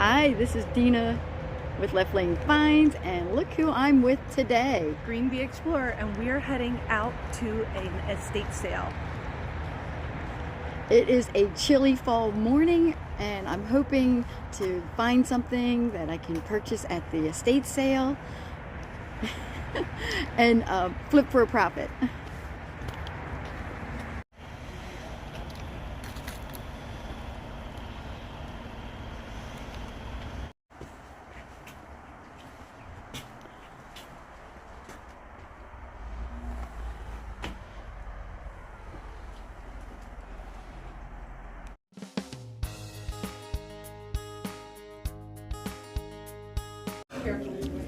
Hi, this is Dena with Left Lane Finds, and look who I'm with today. Green Bee Explorer, and we are heading out to an estate sale. It is a chilly fall morning, and I'm hoping to find something that I can purchase at the estate sale and flip for a profit.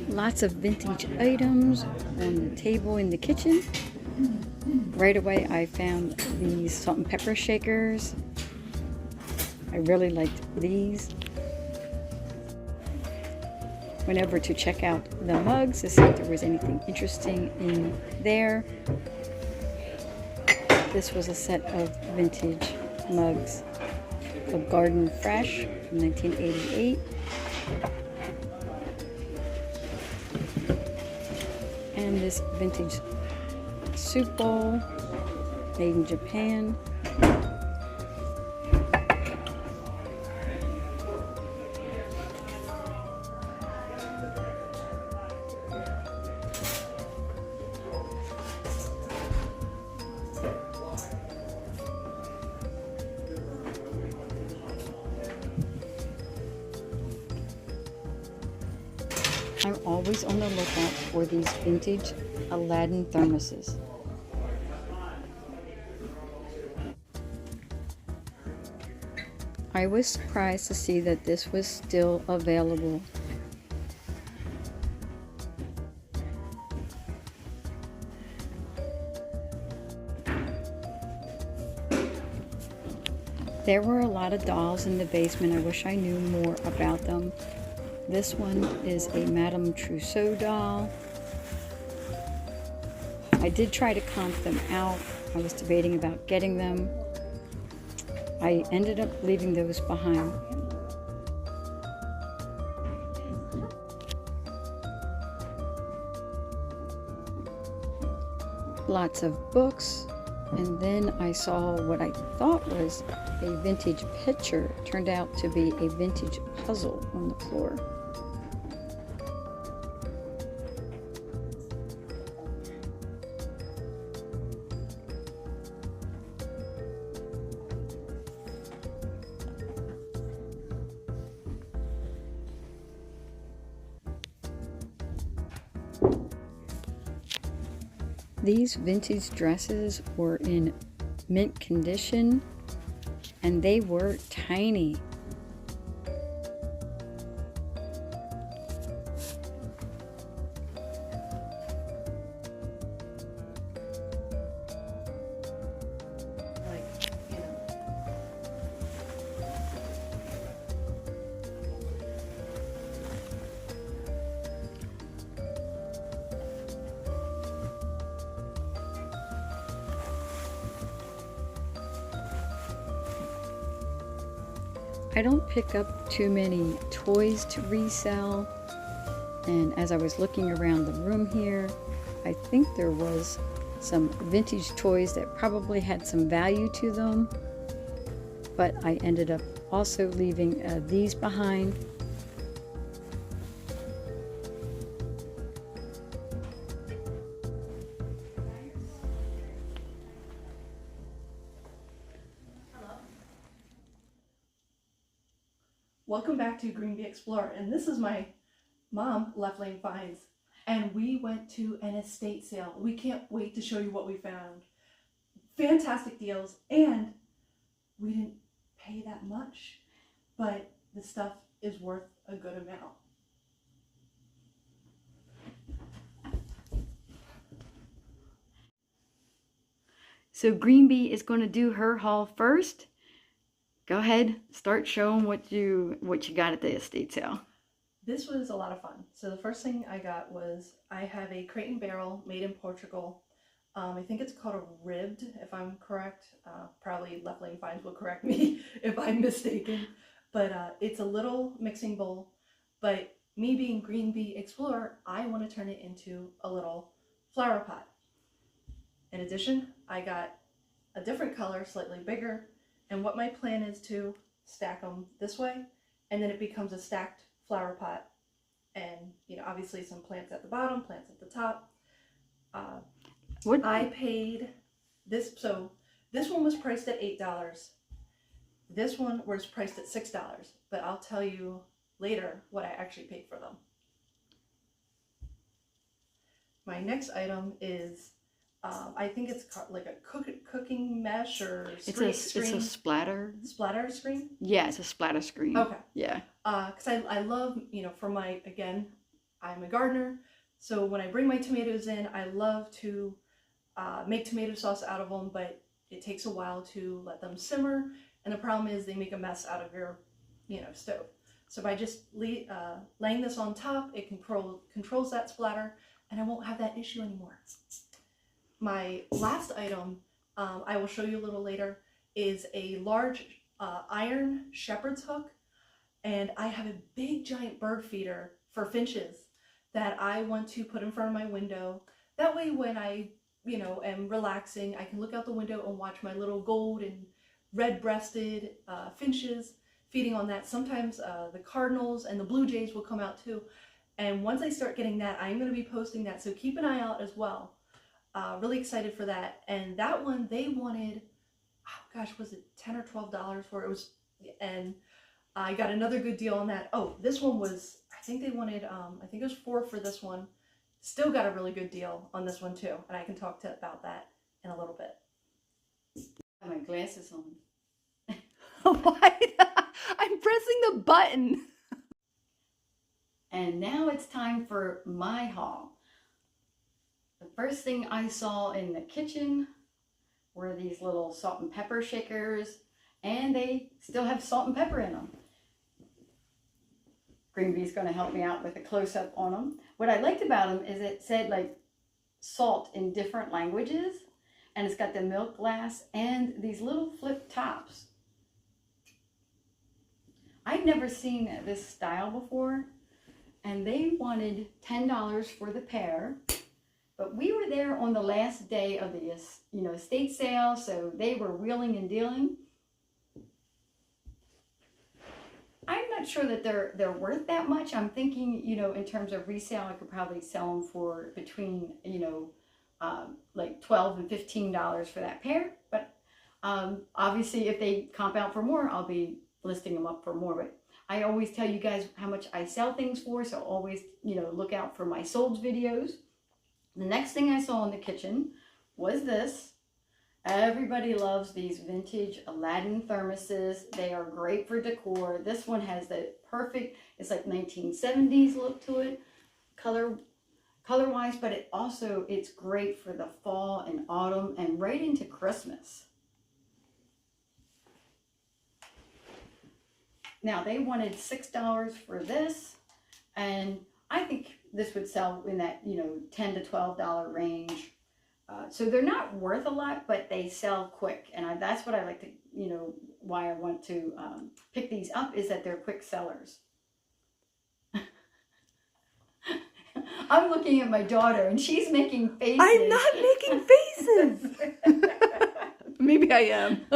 Lots of vintage items on the table in the kitchen. Right away I found these salt and pepper shakers. I really liked these. Went over to check out the mugs to see if there was anything interesting in there. This was a set of vintage mugs of Garden Fresh from 1988. And this vintage soup bowl made in Japan. I'm always on the lookout for these vintage Aladdin thermoses. I was surprised to see that this was still available. There were a lot of dolls in the basement. I wish I knew more about them. This one is a Madame Trousseau doll. I did try to comp them out. I was debating about getting them. I ended up leaving those behind. Lots of books. And then I saw what I thought was a vintage picture. It turned out to be a vintage puzzle on the floor. These vintage dresses were in mint condition, and they were tiny. I don't pick up too many toys to resell, and as I was looking around the room here, I think there was some vintage toys that probably had some value to them, but I ended up also leaving these behind. Welcome back to Green Bee Explorer, and this is my mom, Left Lane Finds, and we went to an estate sale. We can't wait to show you what we found. Fantastic deals, and we didn't pay that much, but the stuff is worth a good amount. So Green Bee is going to do her haul first. Go ahead, start showing what you got at the estate sale. This was a lot of fun. So the first thing I got was, I have a crate and barrel made in Portugal. I think it's called a ribbed, if I'm correct. Probably Left Lane Finds will correct me if I'm mistaken. But it's a little mixing bowl. But me being Green Bee Explorer, I want to turn it into a little flower pot. In addition, I got a different color, slightly bigger, and what my plan is to stack them this way, and then it becomes a stacked flower pot. And, you know, obviously some plants at the bottom, plants at the top. What? I paid this, so this one was priced at $8. This one was priced at $6, but I'll tell you later what I actually paid for them. My next item is, I think it's like a cooking mesh or screen. It's a splatter. Splatter screen? Yeah, it's a splatter screen. Okay. Yeah. Because I love, you know, for my, again, I'm a gardener, so when I bring my tomatoes in, I love to make tomato sauce out of them, but it takes a while to let them simmer, and the problem is they make a mess out of your, you know, stove. So by just laying this on top, it controls that splatter, and I won't have that issue anymore. My last item, I will show you a little later, is a large iron shepherd's hook, and I have a big giant bird feeder for finches that I want to put in front of my window. That way when I, you know, am relaxing, I can look out the window and watch my little gold and red-breasted finches feeding on that. Sometimes the cardinals and the blue jays will come out too. And once I start getting that, I'm going to be posting that, so keep an eye out as well. Really excited for that. And that one, they wanted, oh gosh, was it $10 or $12 for it? Was, and I got another good deal on that. Oh, this one was, I think they wanted, I think it was $4 for this one. Still got a really good deal on this one too, and I can talk about that in a little bit. I have my glasses on. Why? I'm pressing the button. And now it's time for my haul. The first thing I saw in the kitchen were these little salt and pepper shakers, and they still have salt and pepper in them. Green Bee's going to help me out with a close-up on them. What I liked about them is it said like salt in different languages, and it's got the milk glass and these little flip tops. I'd never seen this style before, and they wanted $10 for the pair, but we were there on the last day of the, you know, estate sale, so they were wheeling and dealing. I'm not sure that they're worth that much. I'm thinking, you know, in terms of resale, I could probably sell them for between, you know, like $12 and $15 for that pair. But obviously, if they comp out for more, I'll be listing them up for more. But I always tell you guys how much I sell things for, so always, you know, look out for my sold videos. The next thing I saw in the kitchen was this. Everybody loves these vintage Aladdin thermoses. They are great for decor. This one has the perfect, it's like 1970s look to it, color-wise, but it's great for the fall and autumn and right into Christmas. Now they wanted $6 for this, and I think this would sell in that, you know, $10 to $12 range. So they're not worth a lot, but they sell quick, and that's what I like to, you know, why I want to pick these up, is that they're quick sellers. I'm looking at my daughter, and she's making faces. I'm not making faces. Maybe I am.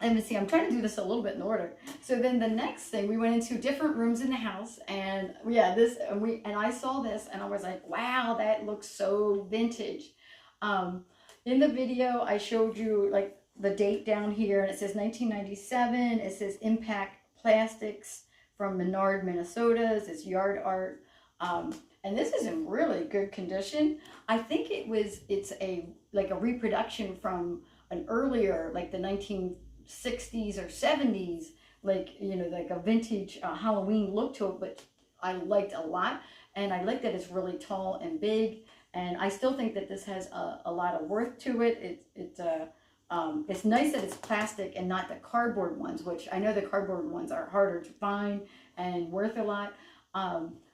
Let me see, I'm trying to do this a little bit in order. So then the next thing, we went into different rooms in the house, and yeah, and I saw this, and I was like, wow, that looks so vintage. In the video, I showed you like the date down here, and it says 1997. It says Impact Plastics from Menard, Minnesota. It says Yard Art. And this is in really good condition. I think it's like a reproduction from an earlier, like the 1960s or 70s, like, you know, like a vintage Halloween look to it, but I liked a lot. And I like that it's really tall and big, and I still think that this has a lot of worth to it. It's nice that it's plastic and not the cardboard ones, which I know the cardboard ones are harder to find and worth a lot.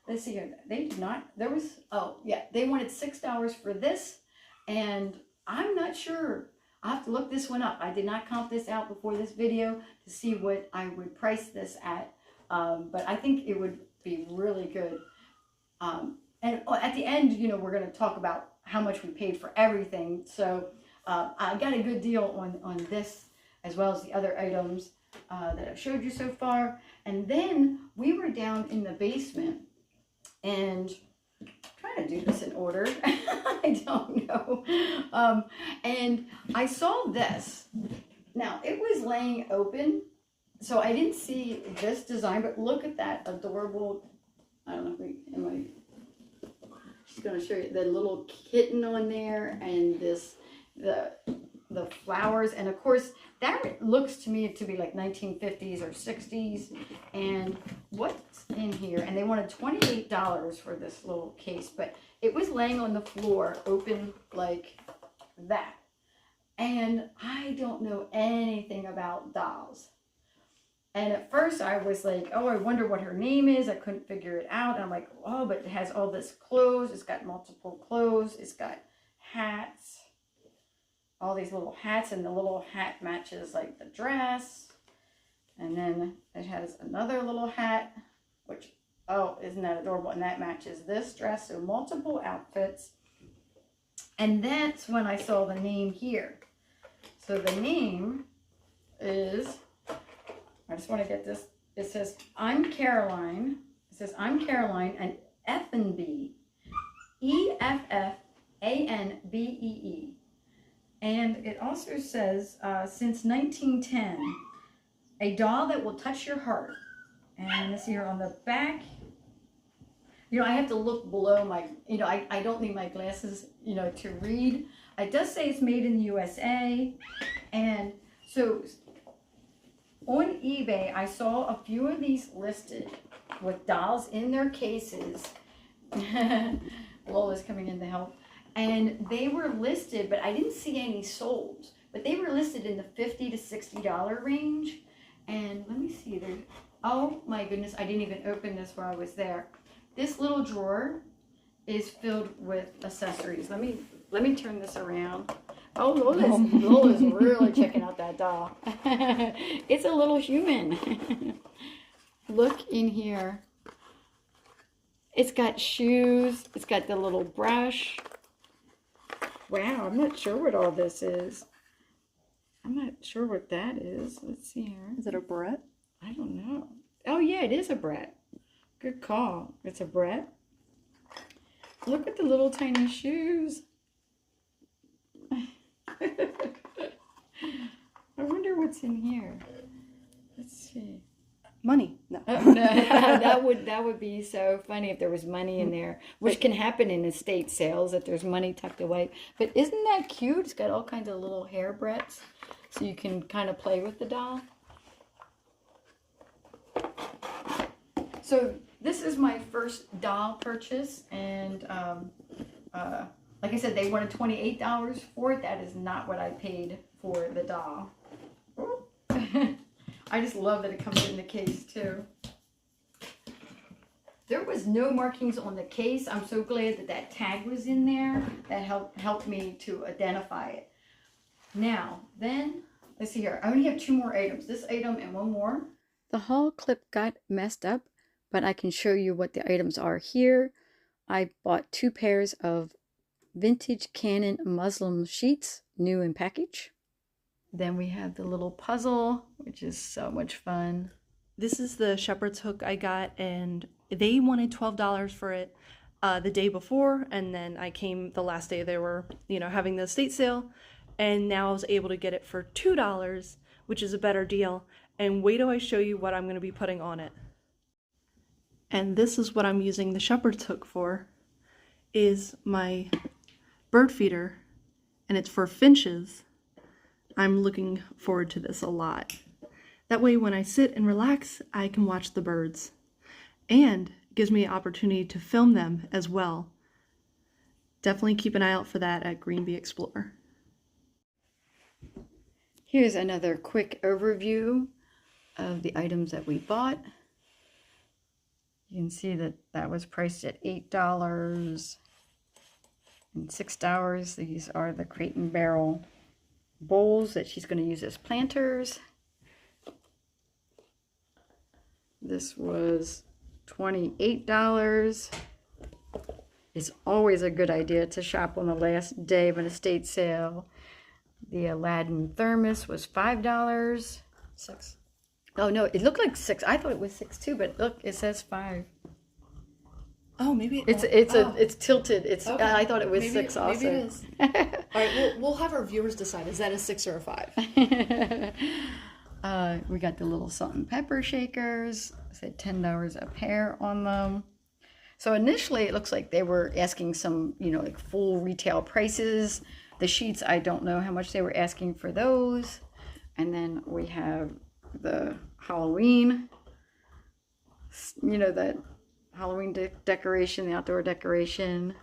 Let's see here, they did not, there was, oh yeah, they wanted $6 for this, and I'm not sure. I'll have to look this one up. I did not count this out before this video to see what I would price this at. But I think it would be really good. And at the end, you know, we're going to talk about how much we paid for everything. So I got a good deal on this as well as the other items that I've showed you so far. And then we were down in the basement and I'm trying to do this in order. I don't know. And I saw this. Now it was laying open, so I didn't see this design, but look at that adorable, I don't know if am I just going to show you the little kitten on there, and the flowers, and of course that looks to me to be like 1950s or 60s. And what's in here, and they wanted $28 for this little case, but it was laying on the floor open like that. And I don't know anything about dolls. And at first I was like, oh, I wonder what her name is. I couldn't figure it out. And I'm like, oh, but it has all this clothes. It's got multiple clothes. It's got hats. All these little hats, and the little hat matches like the dress. And then it has another little hat, which, oh, isn't that adorable? And that matches this dress. So multiple outfits. And that's when I saw the name here. So the name is, I just want to get this. It says, I'm Caroline. It says, I'm Caroline, and Effenbee. E-F-F-A-N-B-E-E. And it also says, since 1910, a doll that will touch your heart. And let's see here on the back. You know, I have to look below my, you know, I don't need my glasses, you know, to read. It does say it's made in the USA. And so on eBay, I saw a few of these listed with dolls in their cases. Lola's coming in to help. And they were listed, but I didn't see any sold. But they were listed in the $50 to $60 range. And let me see, there's, oh my goodness, I didn't even open this while I was there. This little drawer is filled with accessories. Let me turn this around. Oh, Lola's really checking out that doll. It's a little human. Look in here. It's got shoes. It's got the little brush. Wow, I'm not sure what all this is. I'm not sure what that is. Let's see here. Is it a Brett? I don't know. Oh yeah, it is a Brett. Good call. It's a Brett. Look at the little tiny shoes. I wonder what's in here. Let's see. Money. No. Oh, no. that would be so funny if there was money in there, which can happen in estate sales, that there's money tucked away. But isn't that cute? It's got all kinds of little hair Bretts, so you can kind of play with the doll. So this is my first doll purchase, and like I said, they wanted $28 for it. That is not what I paid for the doll. I just love that it comes in the case too. There was no markings on the case. I'm so glad that that tag was in there. That helped me to identify it. Now, then, let's see here. I only have two more items. This item and one more. The haul clip got messed up, but I can show you what the items are here. I bought 2 pairs of vintage Canon Muslim sheets, new in package. Then we have the little puzzle, which is so much fun. This is the shepherd's hook I got, and they wanted $12 for it the day before, and then I came the last day they were, you know, having the estate sale, and now I was able to get it for $2, which is a better deal. And wait till I show you what I'm going to be putting on it. And this is what I'm using the shepherd's hook for, is my bird feeder, and it's for finches. I'm looking forward to this a lot. That way when I sit and relax, I can watch the birds. And it gives me an opportunity to film them as well. Definitely keep an eye out for that at Green Bee Explorer. Here's another quick overview of the items that we bought. You can see that that was priced at $8 and $6. These are the Crate and Barrel bowls that she's going to use as planters. This was $28. It's always a good idea to shop on the last day of an estate sale. The Aladdin thermos was $5. 6. Oh no, it looked like 6. I thought it was 6 too, but look, it says 5. Oh, maybe it's tilted. It's okay. I thought it was maybe, 6 also. Maybe it is. All right, we'll have our viewers decide. Is that a 6 or a 5? We got the little salt and pepper shakers. I said $10 a pair on them. So initially, it looks like they were asking some, like full retail prices. The sheets, I don't know how much they were asking for those. And then we have the Halloween, that Halloween decoration, the outdoor decoration.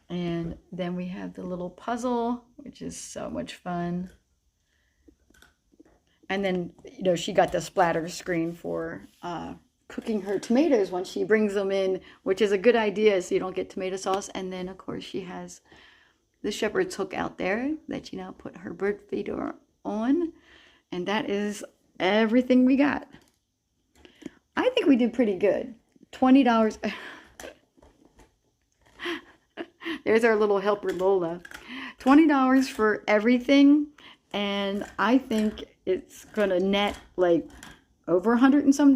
And then we have the little puzzle, which is so much fun. And then, she got the splatter screen for cooking her tomatoes when she brings them in, which is a good idea so you don't get tomato sauce. And then, of course, she has the shepherd's hook out there that she now put her bird feeder on. And that is everything we got. I think we did pretty good. $20. There's our little helper Lola. $20 for everything. And I think it's going to net like over $100 and some.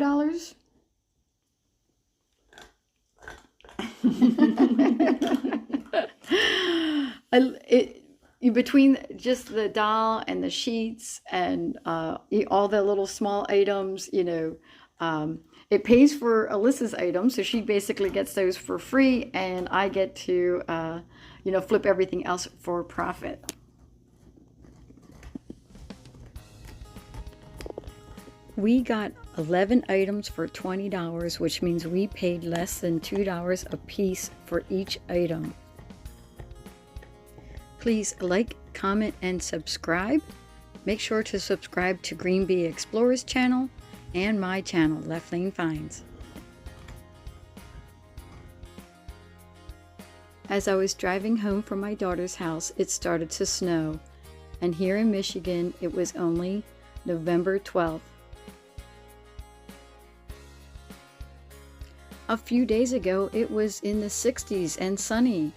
Between just the doll and the sheets and all the little small items, it pays for Alyssa's items, so she basically gets those for free, and I get to, flip everything else for profit. We got 11 items for $20, which means we paid less than $2 a piece for each item. Please like, comment, and subscribe. Make sure to subscribe to Green Bee Explorer's channel and my channel, Left Lane Finds. As I was driving home from my daughter's house, it started to snow, and here in Michigan, it was only November 12th. A few days ago, it was in the 60s and sunny,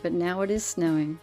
but now it is snowing.